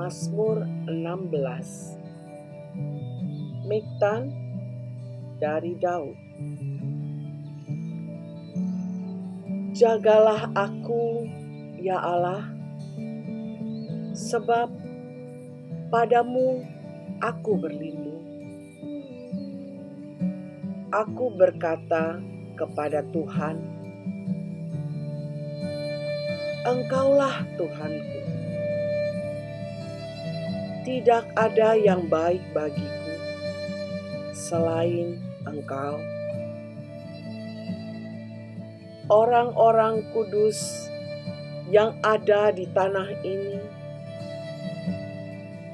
Mazmur 16. Miktan dari Daud. Jagalah aku, ya Allah, sebab padamu aku berlindung. Aku berkata kepada Tuhan, Engkaulah Tuhanku. Tidak ada yang baik bagiku selain Engkau. Orang-orang kudus yang ada di tanah ini,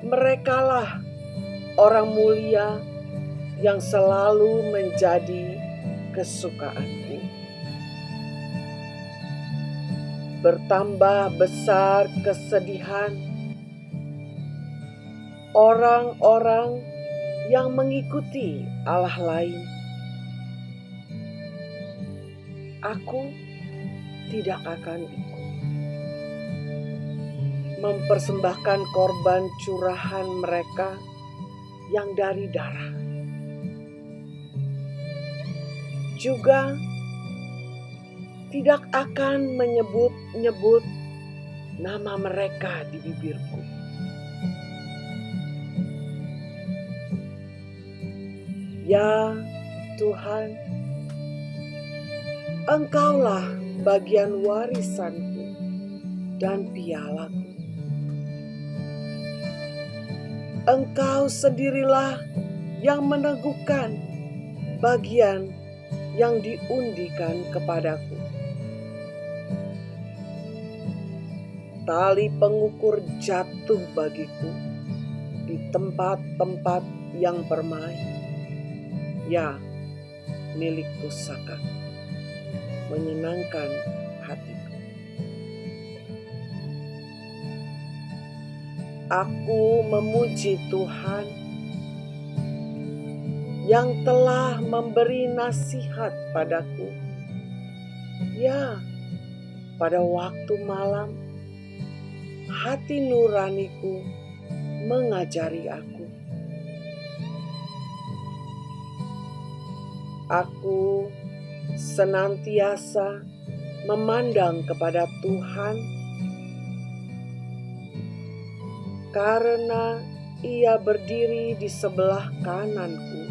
merekalah orang mulia yang selalu menjadi kesukaanku. Bertambah besar kesedihan orang-orang yang mengikuti Allah lain. Aku tidak akan ikut mempersembahkan korban curahan mereka yang dari darah. Juga tidak akan menyebut-nyebut nama mereka di bibirku. Ya Tuhan, Engkaulah bagian warisanku dan pialaku. Engkau sendirilah yang meneguhkan bagian yang diundikan kepadaku. Tali pengukur jatuh bagiku di tempat-tempat yang permai. Ya, milik pusaka, menyenangkan hatiku. Aku memuji Tuhan yang telah memberi nasihat padaku. Ya, pada waktu malam, hati nuraniku mengajari aku. Aku senantiasa memandang kepada Tuhan karena Ia berdiri di sebelah kananku.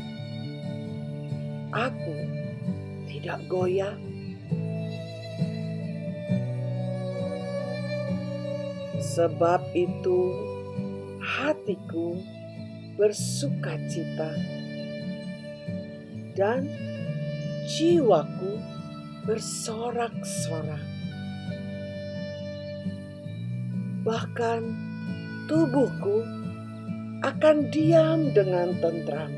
Aku tidak goyah. Sebab itu hatiku bersukacita dan jiwaku bersorak-sorak. Bahkan tubuhku akan diam dengan tentram.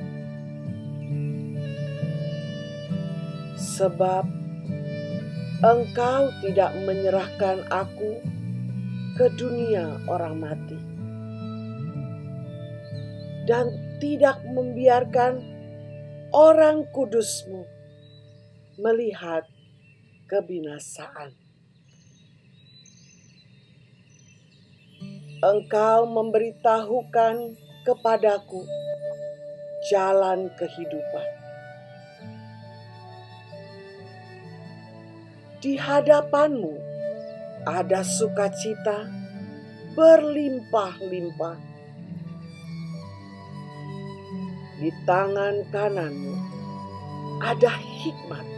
Sebab Engkau tidak menyerahkan aku ke dunia orang mati, dan tidak membiarkan orang kudus-Mu melihat kebinasaan. Engkau memberitahukan kepadaku jalan kehidupan. Di hadapan-Mu ada sukacita berlimpah-limpah. Di tangan kanan-Mu ada hikmat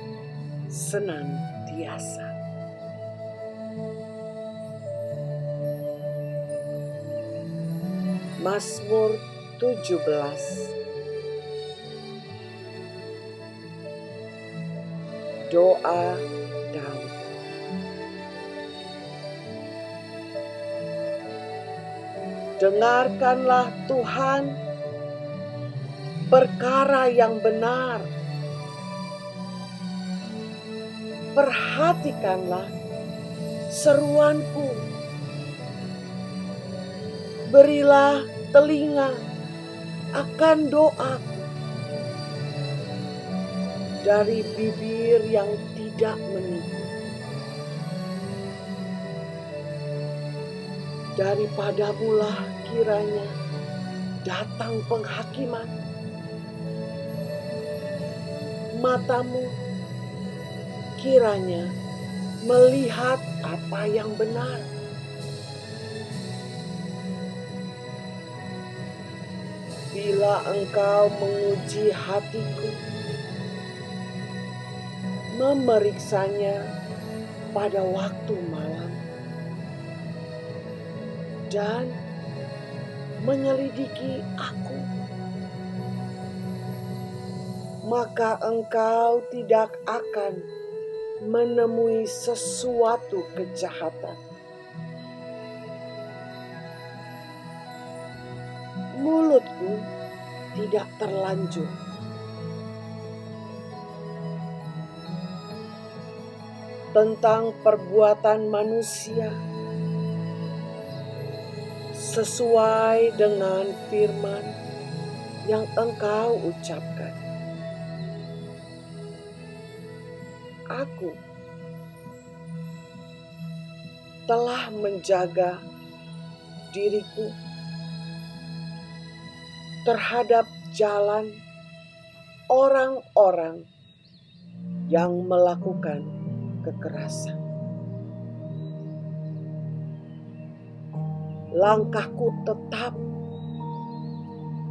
senantiasa. Mazmur 17. Doa Daud. Dengarkanlah Tuhan perkara yang benar. Perhatikanlah seruanku. Berilah telinga akan doaku. Dari bibir yang tidak menipu. Daripadamulah kiranya datang penghakiman. Matamu kiranya melihat apa yang benar. Bila Engkau menguji hatiku, memeriksanya pada waktu malam, dan menyelidiki aku, maka Engkau tidak akan menemui sesuatu kejahatan. Mulutku tidak terlanjur tentang perbuatan manusia sesuai dengan firman yang Engkau ucapkan. Aku telah menjaga diriku terhadap jalan orang-orang yang melakukan kekerasan. Langkahku tetap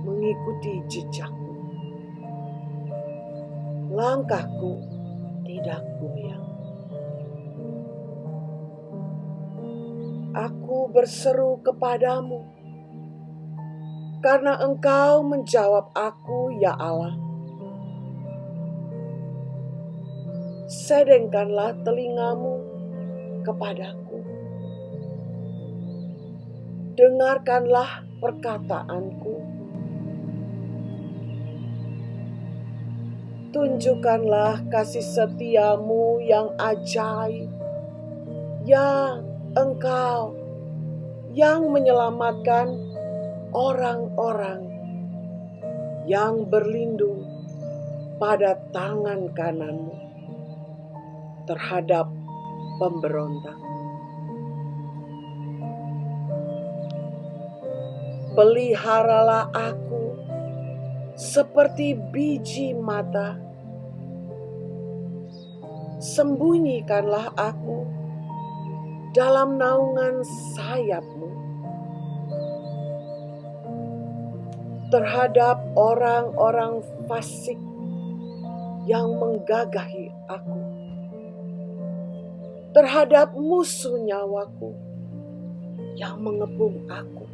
mengikuti jejakmu. Langkahku tidak goyang. Aku berseru kepadamu, karena Engkau menjawab aku, ya Allah. Sedengkanlah telingamu kepadaku. Dengarkanlah perkataanku. Tunjukkanlah kasih setiamu yang ajaib, ya Engkau yang menyelamatkan orang-orang yang berlindung pada tangan kananmu terhadap pemberontak. Peliharalah aku seperti biji mata. Sembunyikanlah aku dalam naungan sayapmu terhadap orang-orang fasik yang menggagahi aku, terhadap musuh nyawaku yang mengepung aku.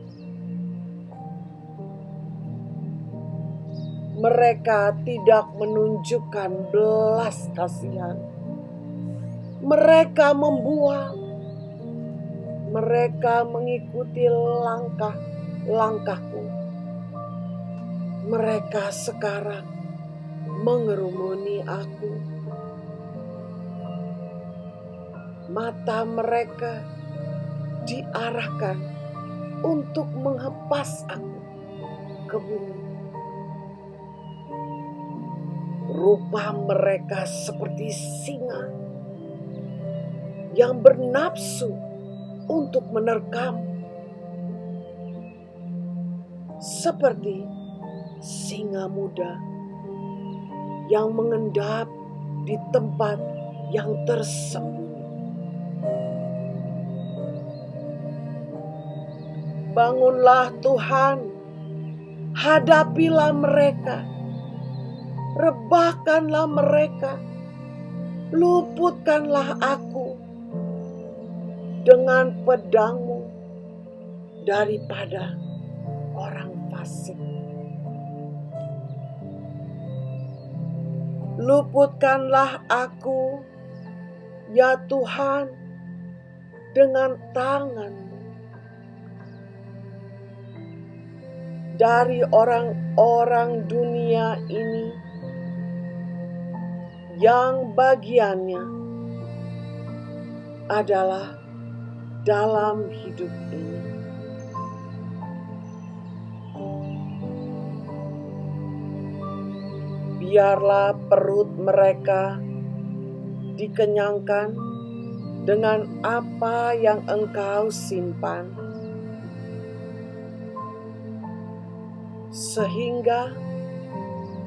Mereka tidak menunjukkan belas kasihan. Mereka membual. Mereka mengikuti langkah-langkahku. Mereka sekarang mengerumuni aku. Mata mereka diarahkan untuk menghempas aku ke bumi. Rupa mereka seperti singa yang bernafsu untuk menerkam, seperti singa muda yang mengendap di tempat yang tersembunyi. Bangunlah Tuhan, hadapilah mereka. Rebahkanlah mereka, luputkanlah aku dengan pedangmu daripada orang fasik. Luputkanlah aku, ya Tuhan, dengan tangan-Mu dari orang-orang dunia ini yang bagiannya adalah dalam hidup ini. Biarlah perut mereka dikenyangkan dengan apa yang Engkau simpan sehingga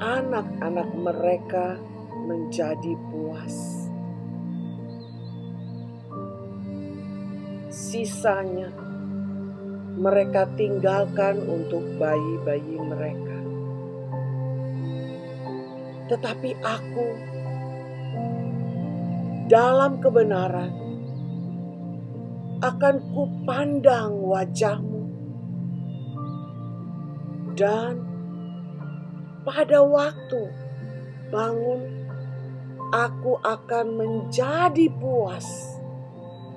anak-anak mereka menjadi puas. Sisanya mereka tinggalkan untuk bayi-bayi mereka. Tetapi aku dalam kebenaran akan kupandang wajah-Mu, dan pada waktu bangun aku akan menjadi puas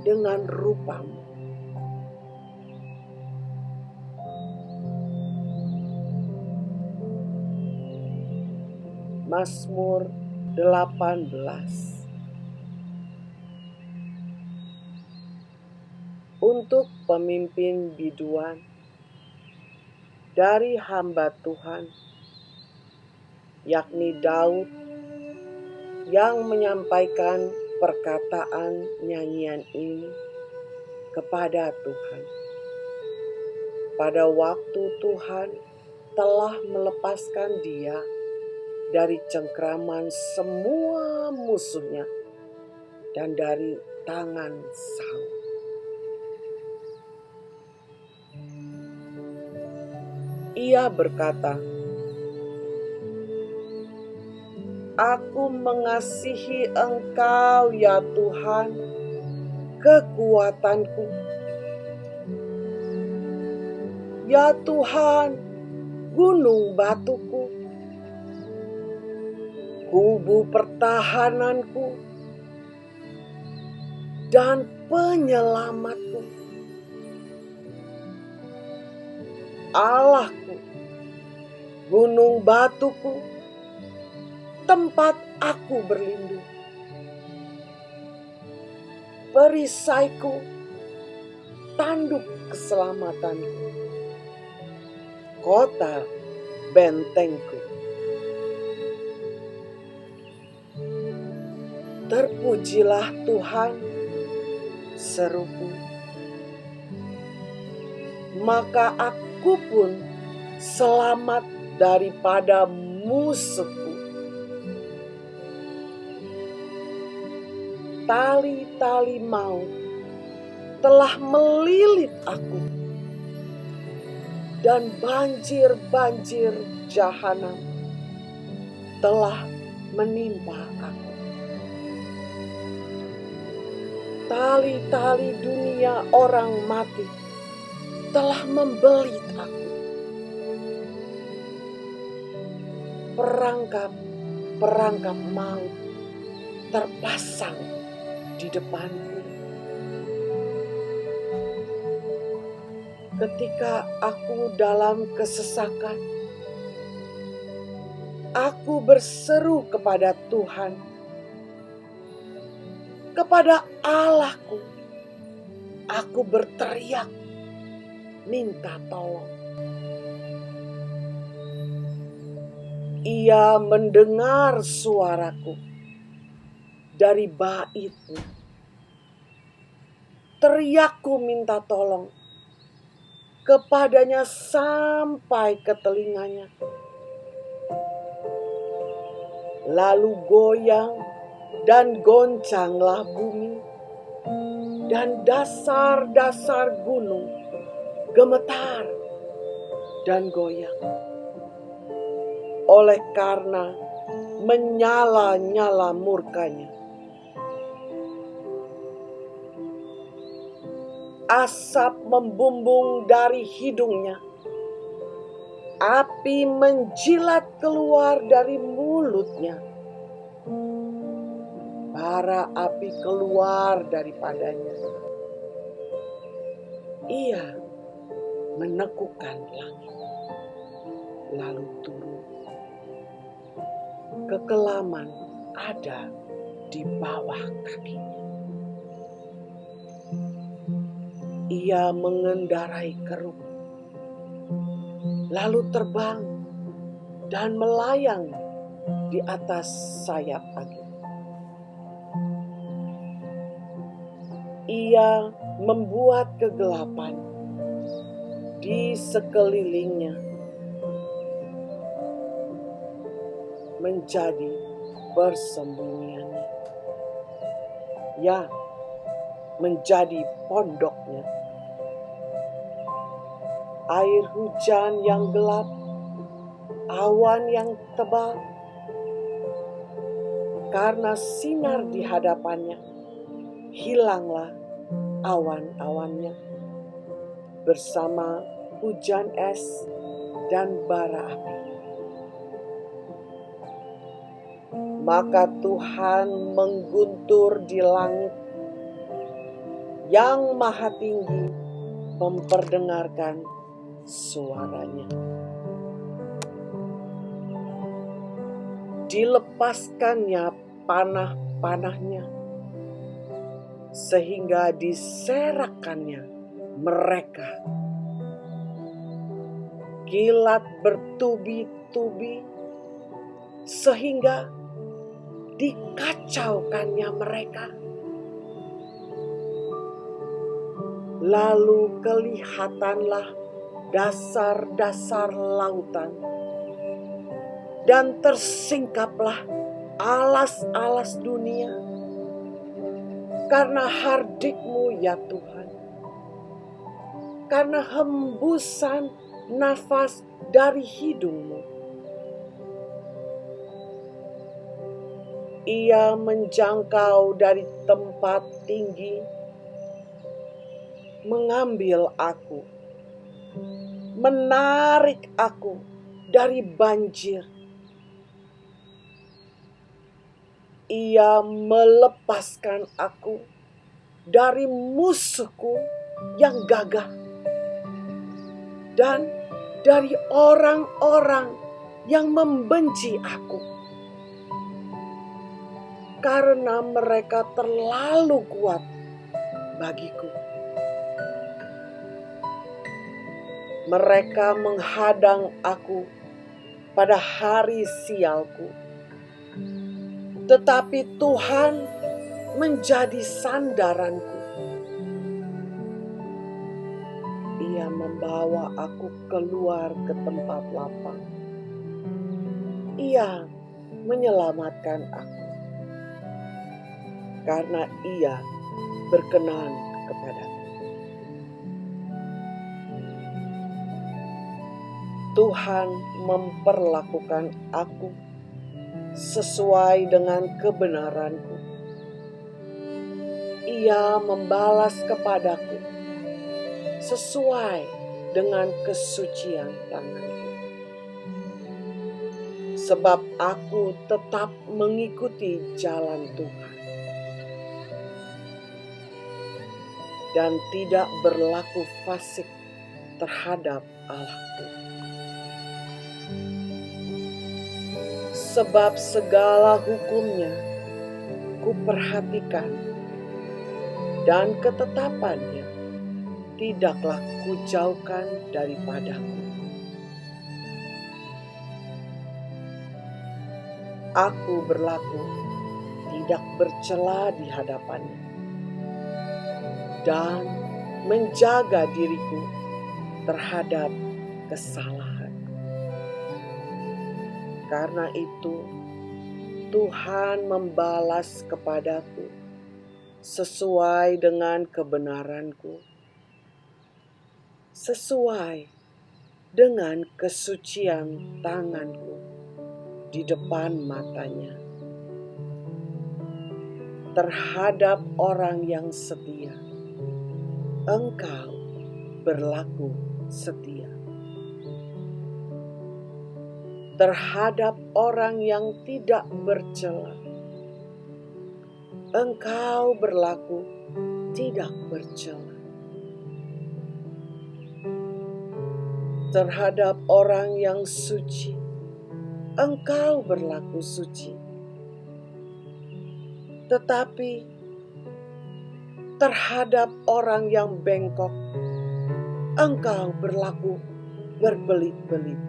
dengan rupa-Mu. Mazmur 18. Untuk pemimpin biduan dari hamba Tuhan, yakni Daud, yang menyampaikan perkataan nyanyian ini kepada Tuhan. Pada waktu Tuhan telah melepaskan dia dari cengkraman semua musuhnya dan dari tangan Saul. Ia berkata, "Aku mengasihi Engkau ya Tuhan, kekuatanku. Ya Tuhan, gunung batuku, kubu pertahananku, dan penyelamatku. Allahku, gunung batuku, tempat aku berlindung. Perisaiku, tanduk keselamatanku, kota bentengku. Terpujilah Tuhan, seruku. Maka aku pun selamat daripada musuhku. Tali-tali maut telah melilit aku, dan banjir-banjir jahanam telah menimpa aku. Tali-tali dunia orang mati telah membelit aku. Perangkap-perangkap maut terpasang di depanku. Ketika aku dalam kesesakan, aku berseru kepada Tuhan, kepada Allahku. Aku berteriak, minta tolong. Ia mendengar suaraku dari baitnya. Teriakku minta tolong kepadanya sampai ke telinganya. Lalu goyang dan goncanglah bumi, dan dasar-dasar gunung gemetar dan goyang. Oleh karena menyala-nyala murkanya. Asap membumbung dari hidungnya. Api menjilat keluar dari mulutnya. Bara api keluar daripadanya. Ia menekukkan langit, lalu turun. Kekelaman ada di bawah kakinya. Ia mengendarai keruk, lalu terbang dan melayang di atas sayap angin. Ia membuat kegelapan di sekelilingnya menjadi persembunyiannya. Ya, menjadi pondoknya. Air hujan yang gelap, awan yang tebal, karena sinar di hadapannya, hilanglah awan-awannya bersama hujan es dan bara api. Maka Tuhan mengguntur di langit yang maha tinggi, memperdengarkan suaranya. Dilepaskannya panah-panahnya, sehingga diserakannya mereka. Kilat bertubi-tubi, sehingga dikacaukannya mereka. Lalu kelihatanlah dasar-dasar lautan, dan tersingkaplah alas-alas dunia, karena hardik-Mu ya Tuhan, karena hembusan nafas dari hidung-Mu. Ia menjangkau dari tempat tinggi, mengambil aku, menarik aku dari banjir. Ia melepaskan aku dari musuhku yang gagah dan dari orang-orang yang membenci aku, karena mereka terlalu kuat bagiku. Mereka menghadang aku pada hari sialku, tetapi Tuhan menjadi sandaranku. Ia membawa aku keluar ke tempat lapang. Ia menyelamatkan aku, karena Ia berkenan kepadaku. Tuhan memperlakukan aku sesuai dengan kebenaranku. Ia membalas kepadaku sesuai dengan kesucian tanganku. Sebab aku tetap mengikuti jalan Tuhan dan tidak berlaku fasik terhadap Allahku. Sebab segala hukum-Nya kuperhatikan, dan ketetapan-Nya tidaklah kujauhkan daripadaku. Aku berlaku tidak bercela di hadapan-Nya, dan menjaga diriku terhadap kesalahan. Karena itu, Tuhan membalas kepadaku sesuai dengan kebenaranku, sesuai dengan kesucian tanganku di depan matanya. Terhadap orang yang setia, Engkau berlaku setia. Terhadap orang yang tidak bercela, Engkau berlaku tidak bercela. Terhadap orang yang suci, Engkau berlaku suci. Tetapi terhadap orang yang bengkok, Engkau berlaku berbelit-belit.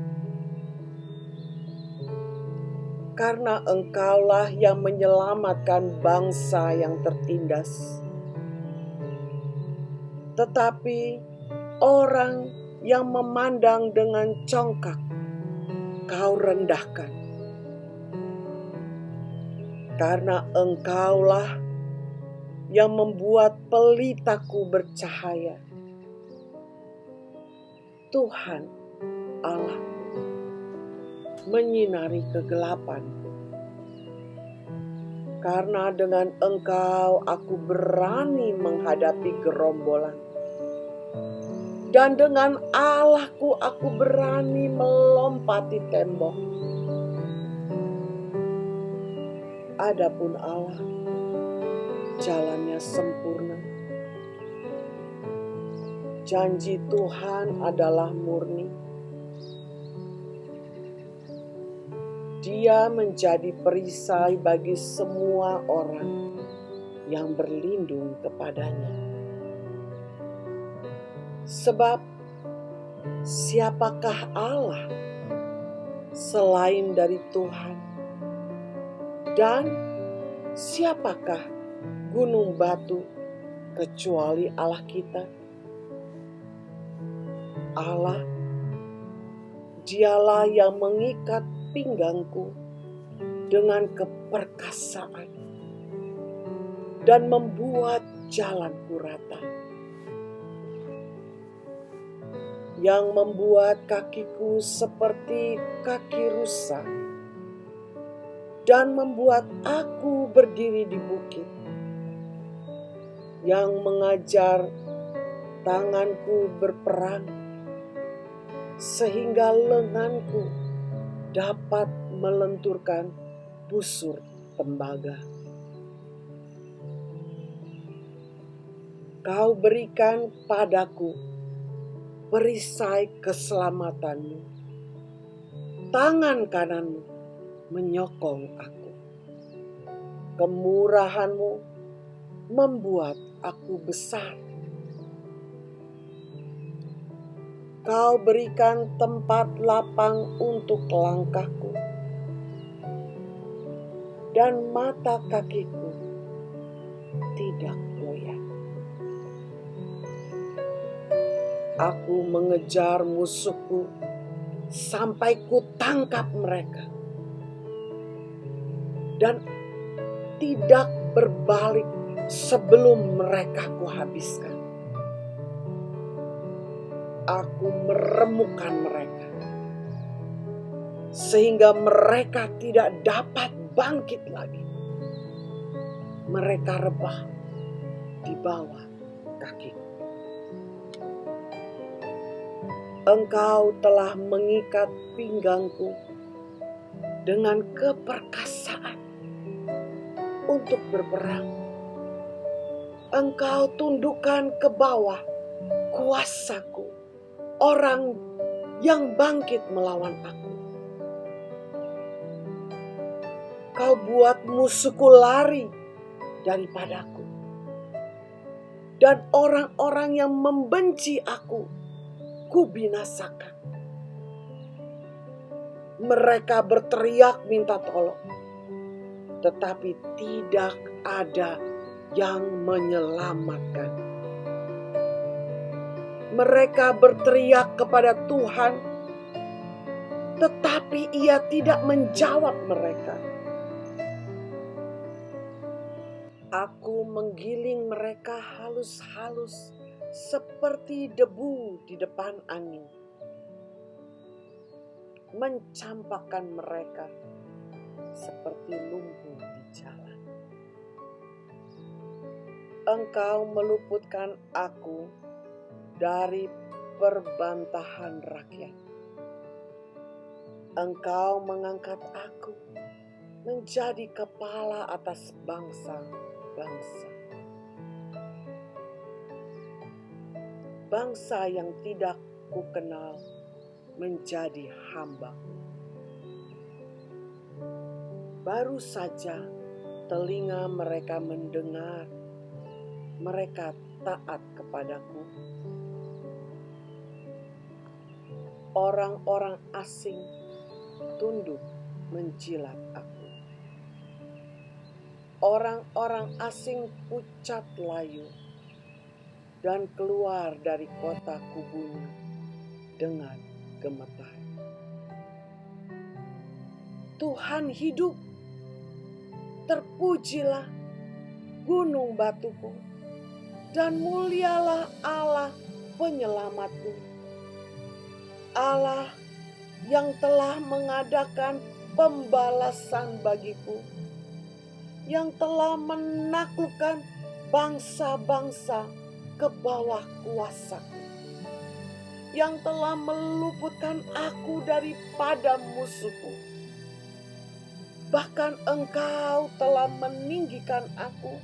Karena Engkaulah yang menyelamatkan bangsa yang tertindas. Tetapi orang yang memandang dengan congkak, Kau rendahkan. karena Engkaulah yang membuat pelitaku bercahaya. Tuhan Allah menyinari kegelapanku. Karena dengan Engkau aku berani menghadapi gerombolan. Dan dengan Allahku aku berani melompati tembok. Adapun Allah, jalannya sempurna. Janji Tuhan adalah murni. Dia menjadi perisai bagi semua orang yang berlindung kepadanya. Sebab siapakah Allah selain dari Tuhan? Dan siapakah gunung batu kecuali Allah kita? Allah, Dialah yang mengikat pinggangku dengan keperkasaan dan membuat jalanku rata, yang membuat kakiku seperti kaki rusa dan membuat aku berdiri di bukit, yang mengajar tanganku berperang sehingga lenganku dapat melenturkan busur tembaga. Kau berikan padaku perisai keselamatanmu. Tangan kananmu menyokong aku. Kemurahanmu membuat aku besar. Kau berikan tempat lapang untuk langkahku, dan mata kakiku tidak goyah. Aku mengejar musuhku sampai ku tangkap mereka, dan tidak berbalik sebelum mereka kuhabiskan. Aku meremukkan mereka, sehingga mereka tidak dapat bangkit lagi. Mereka rebah di bawah kakiku. Engkau telah mengikat pinggangku dengan keperkasaan untuk berperang. Engkau tundukkan ke bawah kuasaku, orang yang bangkit melawan aku. Kau buat musuhku lari daripadaku, dan orang-orang yang membenci aku, ku binasakan. Mereka berteriak minta tolong, tetapi tidak ada yang menyelamatkan. Mereka berteriak kepada Tuhan, tetapi Ia tidak menjawab mereka. Aku menggiling mereka halus-halus seperti debu di depan angin, mencampakkan mereka seperti lumpur di jalan. Engkau meluputkan aku dari perbantahan rakyat. Engkau mengangkat aku menjadi kepala atas bangsa-bangsa. Bangsa yang tidak kukenal menjadi hamba-Mu. Baru saja telinga mereka mendengar, mereka taat kepadaku. Orang-orang asing tunduk menjilat aku. Orang-orang asing pucat layu dan keluar dari kota kubunya dengan gemetar. Tuhan hidup. Terpujilah gunung batuku, dan mulialah Allah penyelamatku. Allah yang telah mengadakan pembalasan bagiku, yang telah menaklukkan bangsa-bangsa ke bawah kuasaku, yang telah meluputkan aku daripada musuhku. Bahkan Engkau telah meninggikan aku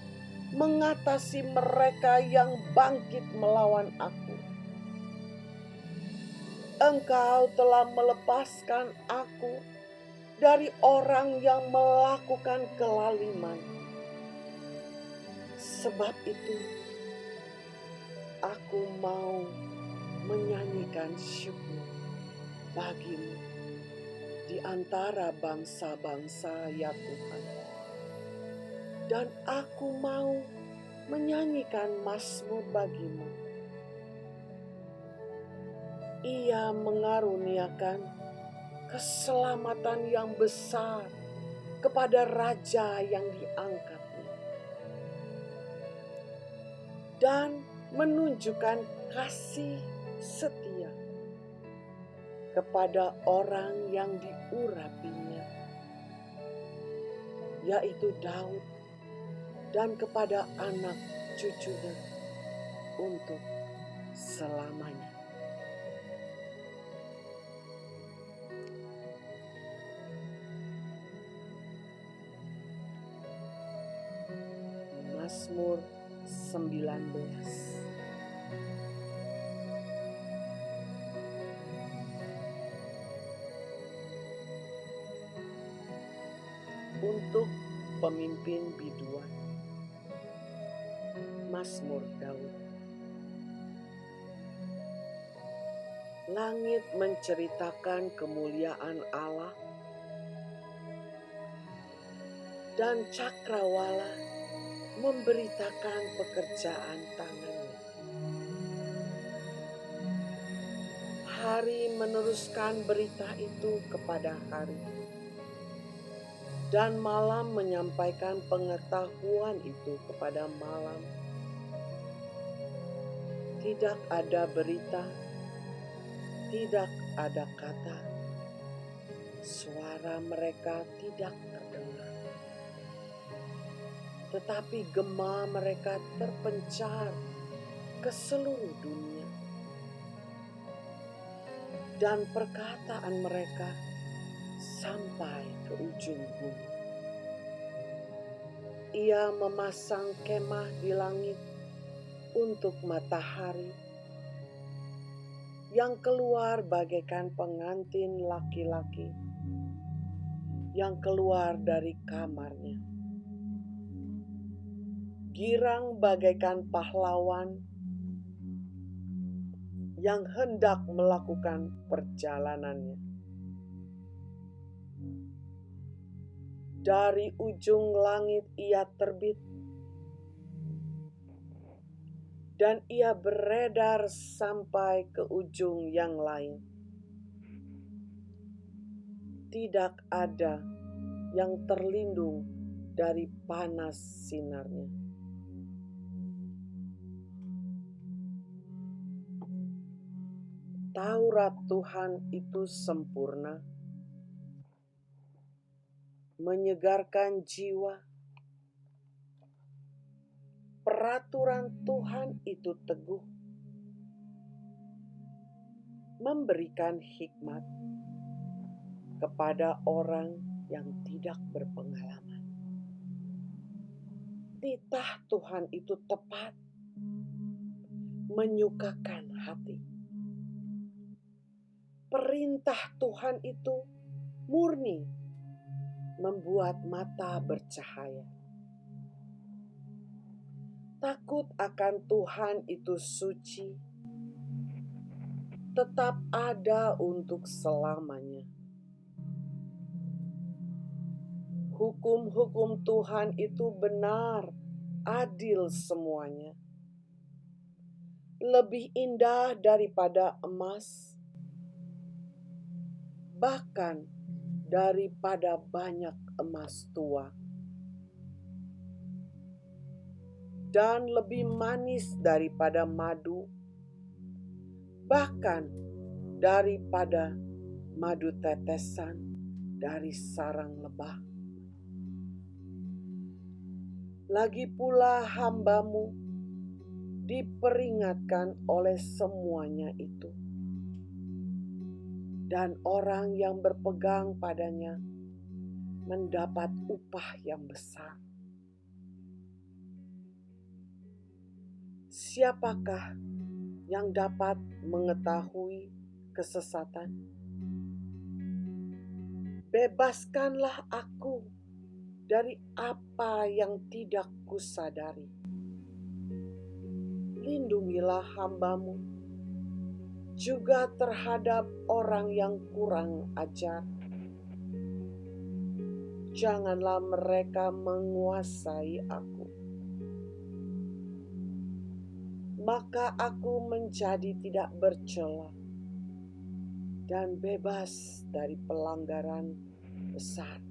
mengatasi mereka yang bangkit melawan aku. Engkau telah melepaskan aku dari orang yang melakukan kelaliman. Sebab itu, aku mau menyanyikan syukur bagimu di antara bangsa-bangsa, ya Tuhan. Dan aku mau menyanyikan mazmur bagimu. Ia mengaruniakan keselamatan yang besar kepada raja yang diangkatnya, dan menunjukkan kasih setia kepada orang yang diurapinya, yaitu Daud, dan kepada anak cucunya untuk selamanya. Mazmur 19. Untuk pemimpin biduan. Mazmur Daud. Langit menceritakan kemuliaan Allah, dan cakrawala memberitakan pekerjaan tangannya. Hari meneruskan berita itu kepada hari, dan malam menyampaikan pengetahuan itu kepada malam. Tidak ada berita, tidak ada kata, suara mereka tidak terdengar. Tetapi gema mereka terpencar ke seluruh dunia, dan perkataan mereka sampai ke ujung bumi. Ia memasang kemah di langit untuk matahari, yang keluar bagaikan pengantin laki-laki yang keluar dari kamarnya. Girang bagaikan pahlawan yang hendak melakukan perjalanannya. Dari ujung langit ia terbit, dan ia beredar sampai ke ujung yang lain. Tidak ada yang terlindung dari panas sinarnya. Taurat Tuhan itu sempurna, menyegarkan jiwa. Peraturan Tuhan itu teguh, memberikan hikmat kepada orang yang tidak berpengalaman. Titah Tuhan itu tepat, menyukakan hati. Perintah Tuhan itu murni, membuat mata bercahaya. Takut akan Tuhan itu suci, tetap ada untuk selamanya. Hukum-hukum Tuhan itu benar, adil semuanya. Lebih indah daripada emas, bahkan daripada banyak emas tua. dan lebih manis daripada madu, bahkan daripada madu tetesan dari sarang lebah. Lagi pula hamba-Mu diperingatkan oleh semuanya itu, dan orang yang berpegang padanya mendapat upah yang besar. Siapakah yang dapat mengetahui kesesatan? Bebaskanlah aku dari apa yang tidak kusadari. Lindungilah hamba-Mu juga terhadap orang yang kurang ajar. Janganlah mereka menguasai aku, maka aku menjadi tidak bercela dan bebas dari pelanggaran besar.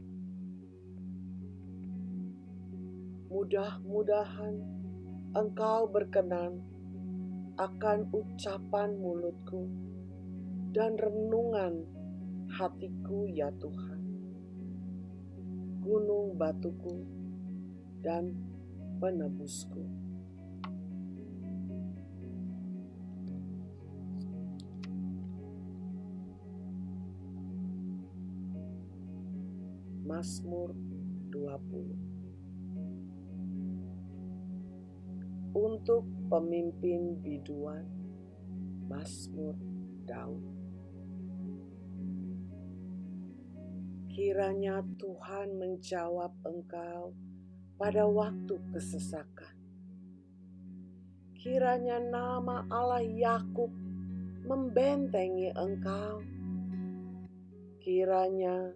Mudah-mudahan Engkau berkenan akan ucapan mulutku dan renungan hatiku, ya Tuhan, gunung batuku dan penebusku. Mazmur 20. Untuk pemimpin biduan, Mazmur Daud. Kiranya Tuhan menjawab engkau pada waktu kesesakan. Kiranya nama Allah Yakub membentengi engkau. Kiranya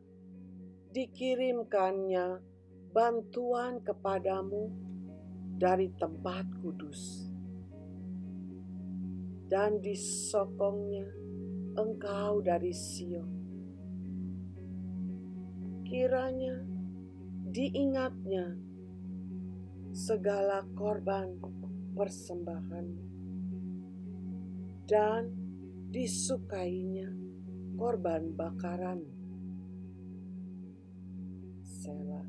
dikirimkannya bantuan kepadamu dari tempat kudus, dan disokongnya engkau dari Sion. Kiranya diingatnya segala korban persembahan dan disukainya korban bakaran. Selah.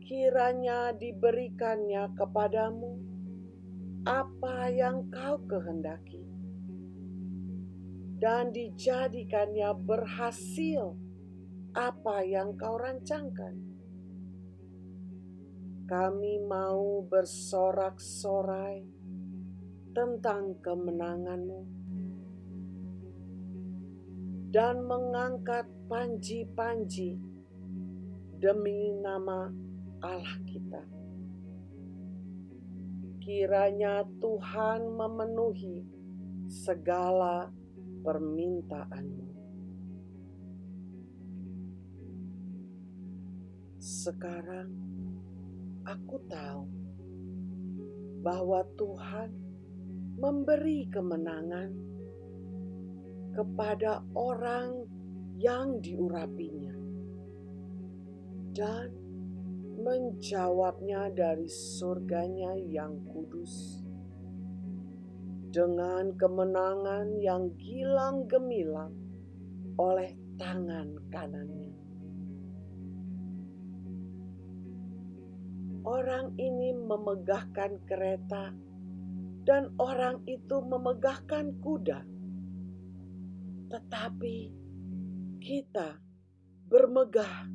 Kiranya diberikannya kepadamu apa yang kau kehendaki, dan dijadikannya berhasil apa yang kau rancangkan. Kami mau bersorak-sorai tentang kemenangan-Mu dan mengangkat panji-panji demi nama Allah kita. Kiranya Tuhan memenuhi segala permintaan-Mu. Sekarang aku tahu bahwa Tuhan memberi kemenangan kepada orang yang diurapinya dan menjawabnya dari surganya yang kudus dengan kemenangan yang gilang gemilang oleh tangan kanannya. Orang ini memegahkan kereta dan orang itu memegahkan kuda, tetapi kita bermegah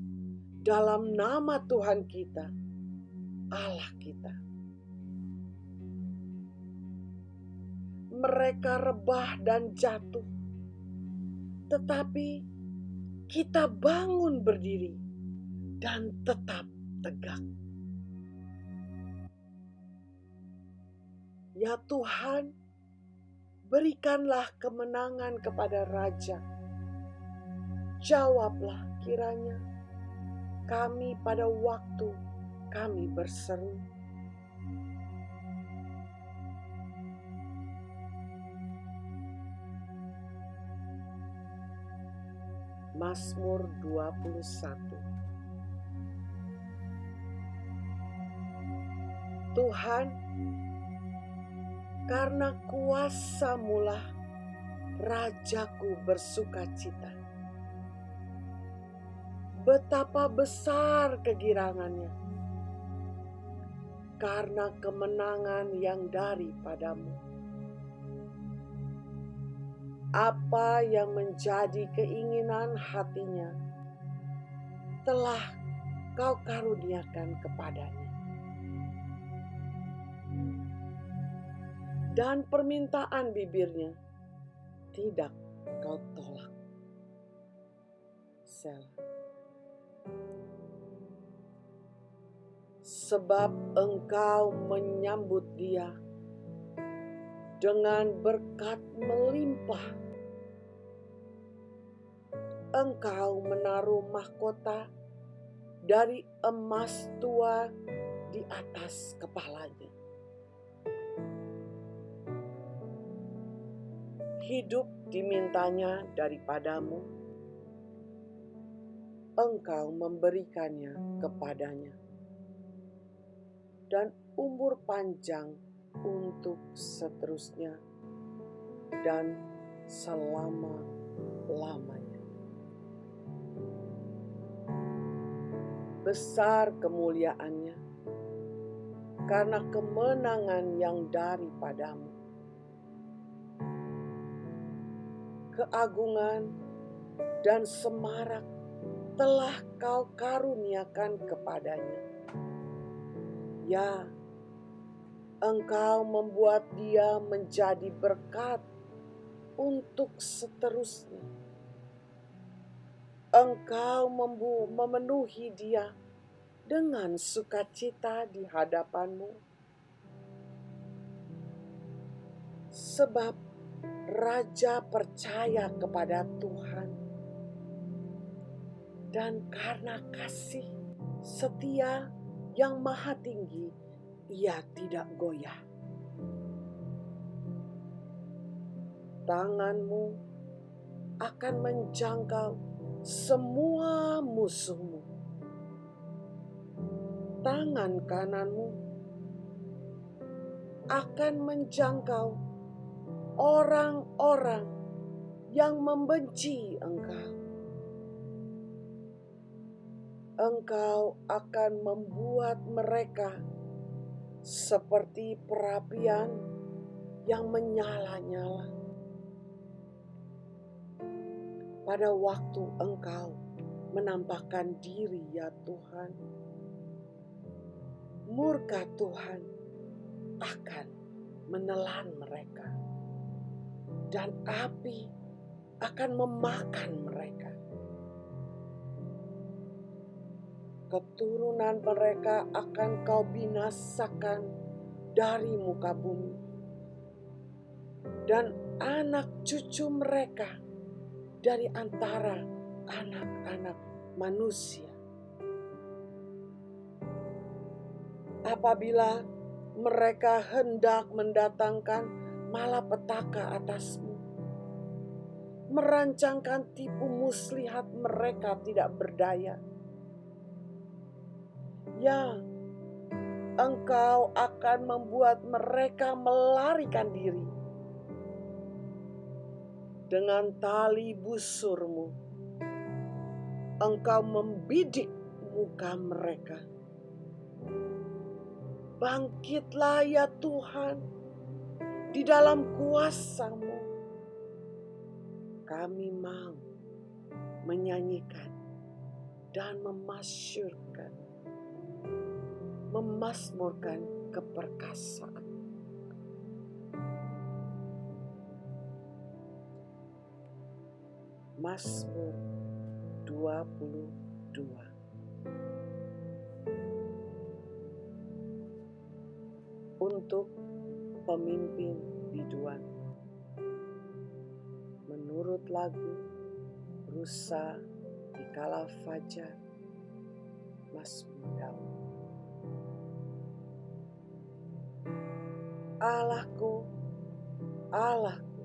dalam nama Tuhan kita, Allah kita. Mereka rebah dan jatuh, tetapi kita bangun berdiri dan tetap tegak. Ya Tuhan, berikanlah kemenangan kepada Raja. Jawablah kiranya kami pada waktu kami berseru. Mazmur 21. Tuhan, karena kuasa-Mulah Rajaku bersukacita. Betapa besar kegirangannya, karena kemenangan yang daripadamu. Apa yang menjadi keinginan hatinya telah Kau karuniakan kepadanya. Dan permintaan bibirnya tidak Kau tolak. Selah. Sebab Engkau menyambut dia dengan berkat melimpah. Engkau menaruh mahkota dari emas tua di atas kepalanya. Hidup dimintanya daripadamu, Engkau memberikannya kepadanya, dan umur panjang untuk seterusnya dan selama-lamanya. Besar kemuliaannya karena kemenangan yang daripadamu. Keagungan dan semarak telah Kau karuniakan kepadanya. Ya, Engkau membuat dia menjadi berkat untuk seterusnya. Engkau memenuhi dia dengan sukacita di hadapanmu. Sebab Raja percaya kepada Tuhan, dan karena kasih setia yang maha tinggi, ia tidak goyah. Tanganmu akan menjangkau semua musuhmu. Tangan kananmu akan menjangkau orang-orang yang membenci engkau. Engkau akan membuat mereka seperti perapian yang menyala-nyala. Pada waktu Engkau menampakkan diri, ya Tuhan, murka Tuhan akan menelan mereka, dan api akan memakan mereka. Keturunan mereka akan Kau binasakan dari muka bumi, dan anak cucu mereka dari antara anak-anak manusia. Apabila mereka hendak mendatangkan malapetaka atasmu, merancangkan tipu muslihat, mereka tidak berdaya. Ya, Engkau akan membuat mereka melarikan diri. Dengan tali busurmu, Engkau membidik muka mereka. Bangkitlah ya Tuhan, di dalam kuasa-Mu. Kami mau menyanyikan dan memasmurkan keperkasaan. Mazmur 22. Untuk pemimpin biduan, menurut lagu Rusa di Kala Fajar, Mazmur Daud. Allahku, Allahku,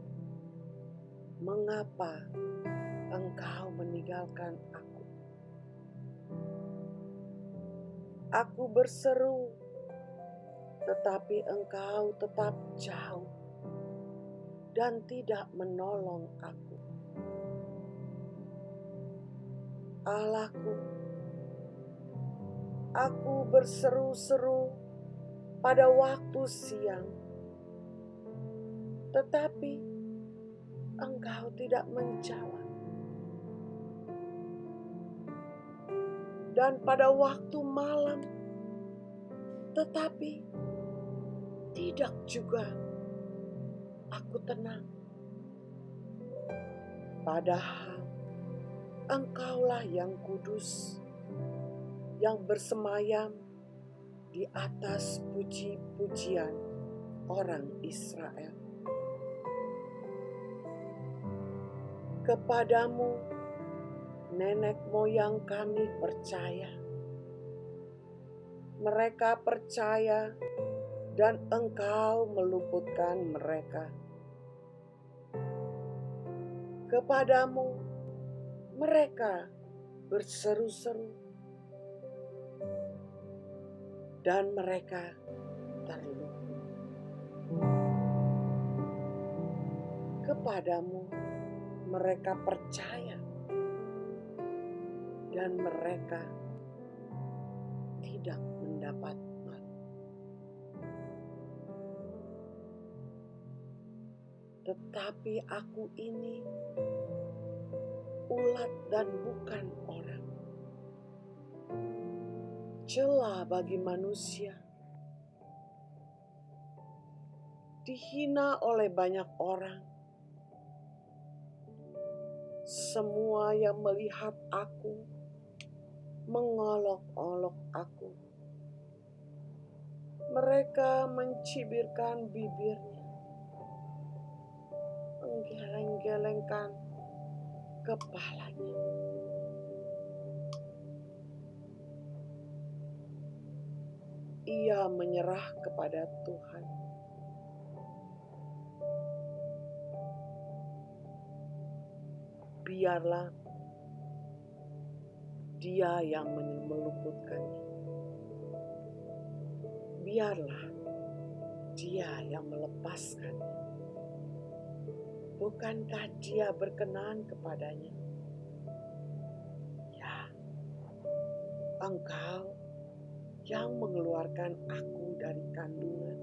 mengapa Engkau meninggalkan aku? Aku berseru, tetapi Engkau tetap jauh dan tidak menolong aku. Allahku, aku berseru-seru pada waktu siang, tetapi Engkau tidak menjawab. Dan pada waktu malam, tetapi tidak juga aku tenang. Padahal Engkaulah yang kudus, yang bersemayam di atas puji-pujian orang Israel. Kepadamu nenek moyang kami percaya. Mereka percaya dan Engkau meluputkan mereka. Kepadamu mereka berseru-seru dan mereka terluput. Kepadamu mereka percaya dan mereka tidak mendapat malu. Tetapi aku ini ulat dan bukan orang, celah bagi manusia, dihina oleh banyak orang. Semua yang melihat aku mengolok-olok aku. Mereka mencibirkan bibirnya, menggeleng-gelengkan kepalanya. Ia menyerah kepada Tuhan. Biarlah Dia yang meluputkannya. Biarlah Dia yang melepaskannya. Bukankah Dia berkenan kepadanya? Ya, Engkau yang mengeluarkan aku dari kandungan.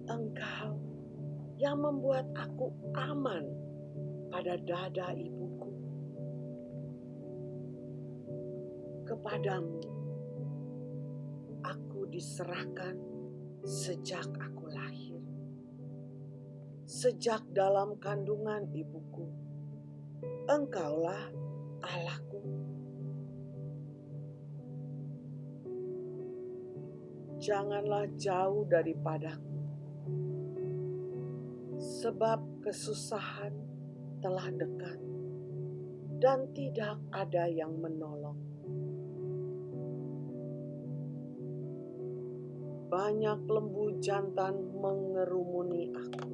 Engkau yang membuat aku aman pada dada ibuku. Kepadamu aku diserahkan sejak aku lahir. Sejak dalam kandungan ibuku, Engkaulah Allahku. Janganlah jauh daripadaku, sebab kesusahan telah dekat dan tidak ada yang menolong. Banyak lembu jantan mengerumuni aku.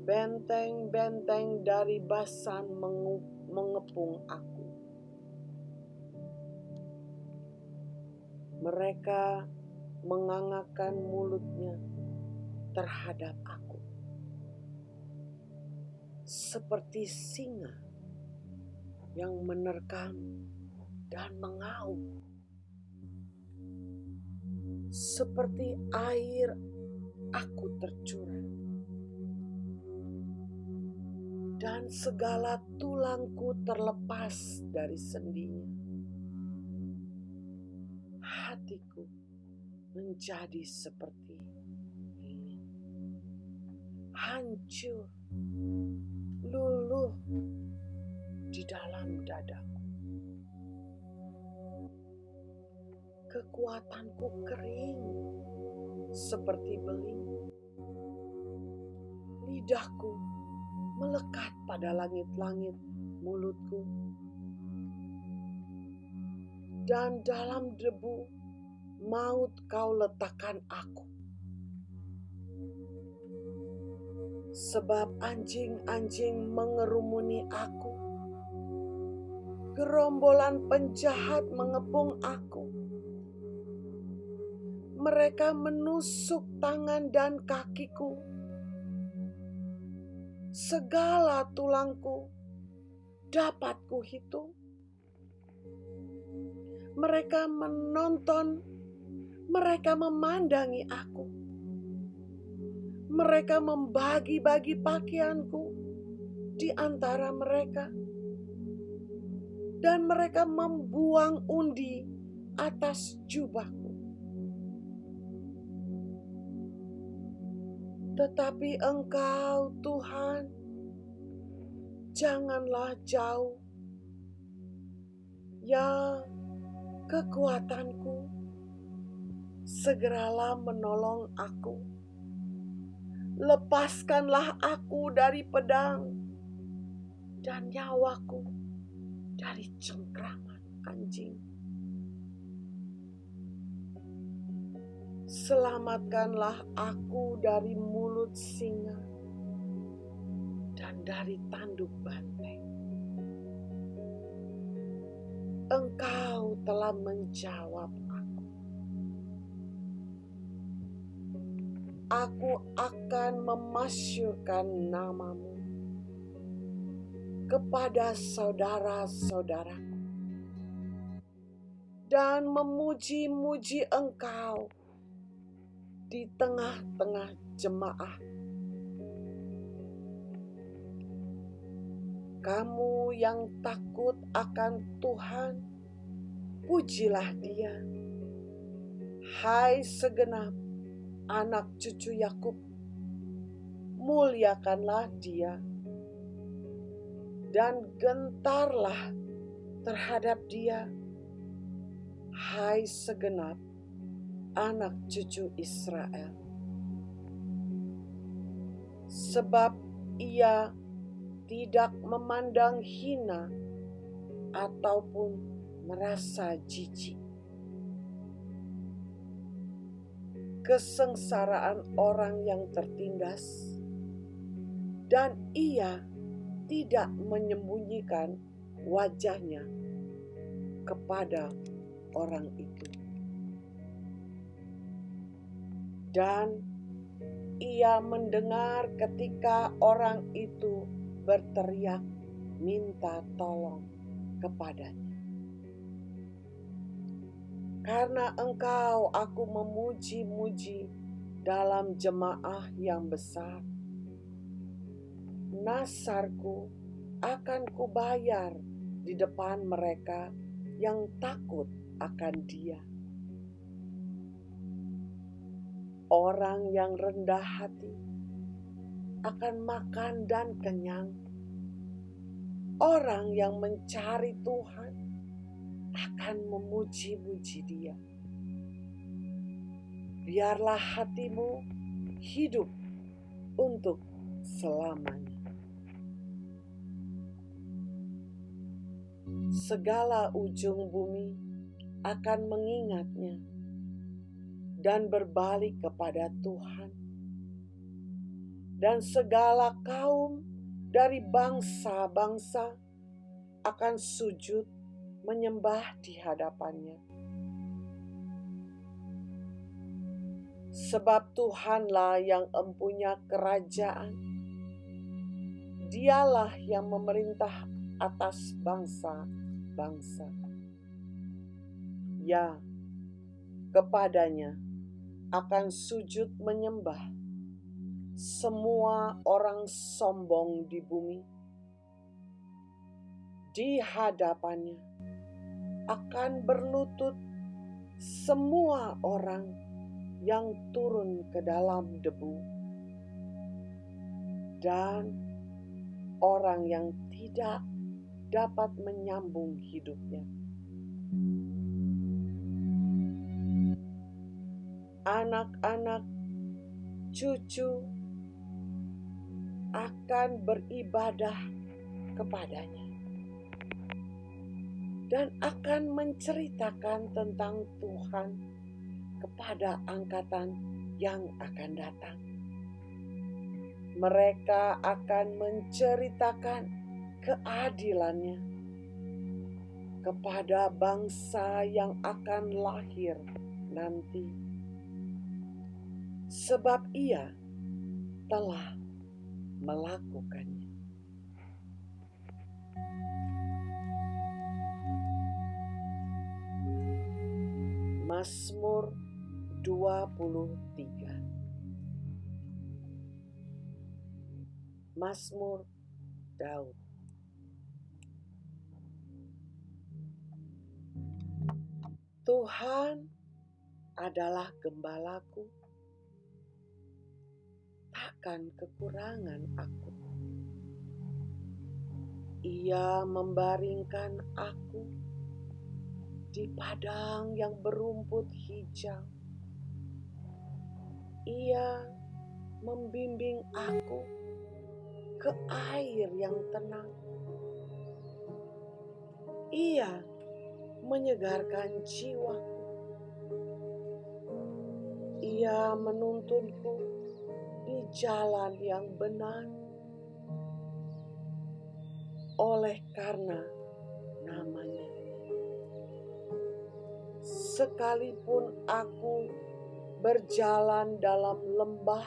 Benteng-benteng dari Basan mengepung aku. Mereka mengangakkan mulutnya terhadap aku, seperti singa yang menerkam dan mengaum. Seperti air aku tercurah, dan segala tulangku terlepas dari sendinya. Hatiku menjadi seperti lilin, hancur, luluh di dalam dadaku. Kekuatanku kering seperti beling. Lidahku melekat pada langit-langit mulutku. Dan dalam debu maut kau letakkan aku. Sebab anjing-anjing mengerumuni aku. Gerombolan penjahat mengepung aku. Mereka menusuk tangan dan kakiku. Segala tulangku dapat kuhitung. Mereka menonton, mereka memandangi aku. Mereka membagi-bagi pakaianku di antara mereka. Dan mereka membuang undi atas jubahku. Tetapi Engkau, Tuhan, janganlah jauh. Ya, kekuatanku, segeralah menolong aku. Lepaskanlah aku dari pedang dan nyawaku dari cengkraman anjing. Selamatkanlah aku dari mulut singa dan dari tanduk banteng. Engkau telah menjawab aku. Aku akan memasyurkan namamu kepada saudara-saudaraku dan memuji-muji Engkau di tengah-tengah jemaah. Kamu yang takut akan Tuhan, pujilah Dia. Hai segenap anak cucu Yakub, muliakanlah Dia. Dan gentarlah terhadap Dia, hai segenap anak cucu Israel. Sebab Ia tidak memandang hina ataupun merasa jijik. Kesengsaraan orang yang tertindas, dan Ia tidak menyembunyikan wajahnya kepada orang itu. Dan Ia mendengar ketika orang itu berteriak minta tolong kepadanya. Karena Engkau, aku memuji-muji dalam jemaah yang besar. Nasarku akan kubayar di depan mereka yang takut akan Dia. Orang yang rendah hati akan makan dan kenyang. Orang yang mencari Tuhan akan memuji-muji Dia. Biarlah hatimu hidup untuk selamanya. Segala ujung bumi akan mengingatnya dan berbalik kepada Tuhan. Dan segala kaum dari bangsa-bangsa akan sujud menyembah di hadapannya. Sebab Tuhanlah yang empunya kerajaan. Dialah yang memerintah atas bangsa-bangsa. Ya, kepadanya akan sujud menyembah semua orang sombong di bumi. Di hadapannya akan berlutut semua orang yang turun ke dalam debu dan orang yang tidak dapat menyambung hidupnya. Anak-anak cucu akan beribadah kepadanya dan akan menceritakan tentang Tuhan kepada angkatan yang akan datang. Mereka akan menceritakan keadilannya kepada bangsa yang akan lahir nanti, sebab Ia telah melakukannya. Mazmur 23. Mazmur Daud. Tuhan adalah gembalaku, takkan kekurangan aku. Ia membaringkan aku di padang yang berumput hijau. Ia membimbing aku ke air yang tenang. Ia menyegarkan jiwaku. Ia menuntunku di jalan yang benar oleh karena namanya. Sekalipun aku berjalan dalam lembah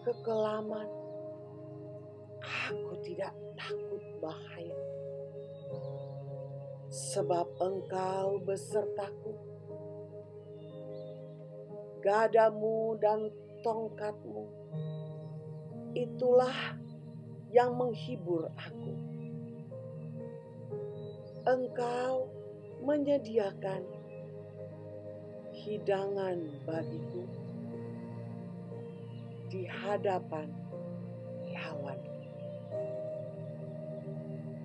kekelaman, aku tidak takut bahaya, sebab Engkau besertaku. Gadamu dan tongkatmu, itulah yang menghibur aku. Engkau menyediakan hidangan bagiku di hadapan lawan.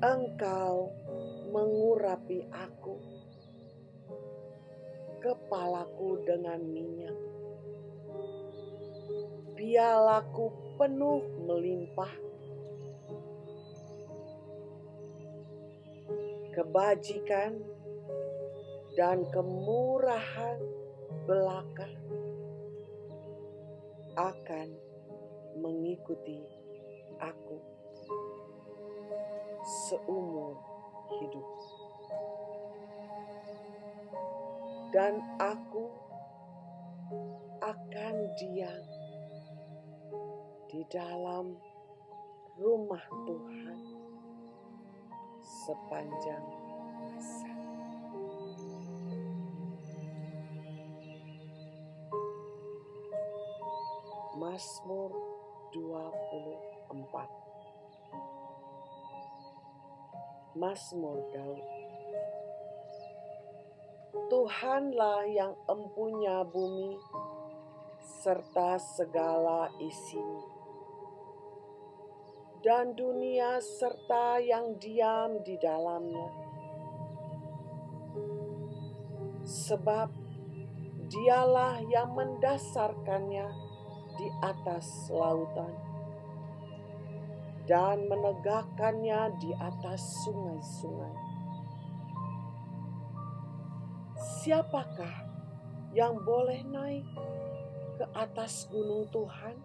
Engkau mengurapi aku, kepalaku dengan minyak. Pialaku penuh melimpah. Kebajikan dan kemurahan belaka akan mengikuti aku seumur hidup. Dan aku akan diam di dalam rumah Tuhan sepanjang masa. Mazmur 24. Mazmur Daud. Tuhanlah yang empunya bumi serta segala isinya, dan dunia serta yang diam di dalamnya. Sebab Dialah yang mendasarkannya di atas lautan dan menegakkannya di atas sungai-sungai. Siapakah yang boleh naik ke atas gunung Tuhan?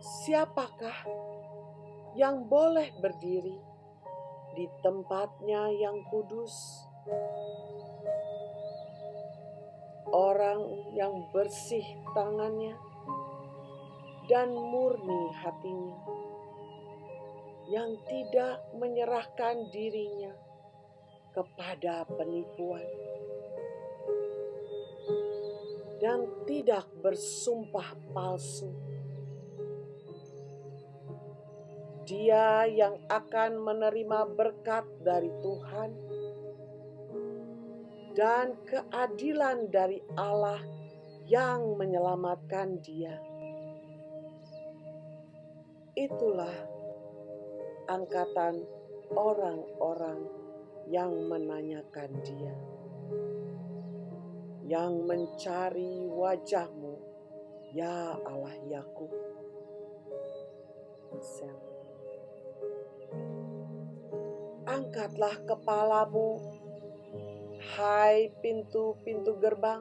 Siapakah yang boleh berdiri di tempatnya yang kudus? Orang yang bersih tangannya dan murni hatinya, yang tidak menyerahkan dirinya kepada penipuan dan tidak bersumpah palsu. Dia yang akan menerima berkat dari Tuhan dan keadilan dari Allah yang menyelamatkan dia. Itulah angkatan orang-orang yang menanyakan dia, yang mencari wajah-Mu, ya Allah Yakub. Selah. Angkatlah kepalamu, hai pintu-pintu gerbang.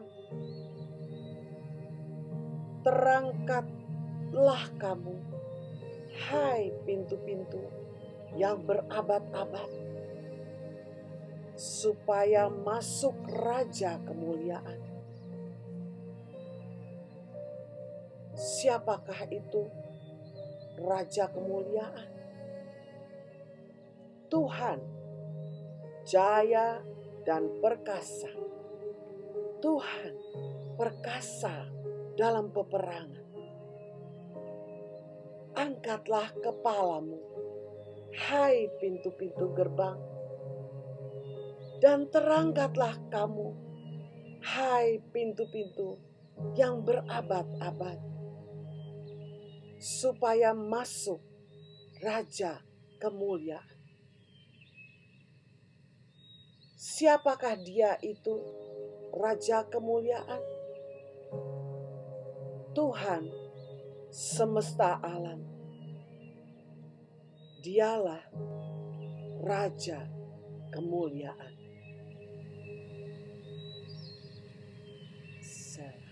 Terangkatlah kamu, hai pintu-pintu yang berabad-abad. supaya masuk Raja kemuliaan. Siapakah itu Raja kemuliaan? Tuhan, jaya dan perkasa. Tuhan, perkasa dalam peperangan. Angkatlah kepalamu, hai pintu-pintu gerbang, dan terangkatlah kamu, hai pintu-pintu yang berabad-abad, supaya masuk Raja kemuliaan. Siapakah dia itu, Raja kemuliaan? Tuhan semesta alam. Dialah Raja kemuliaan. Selah.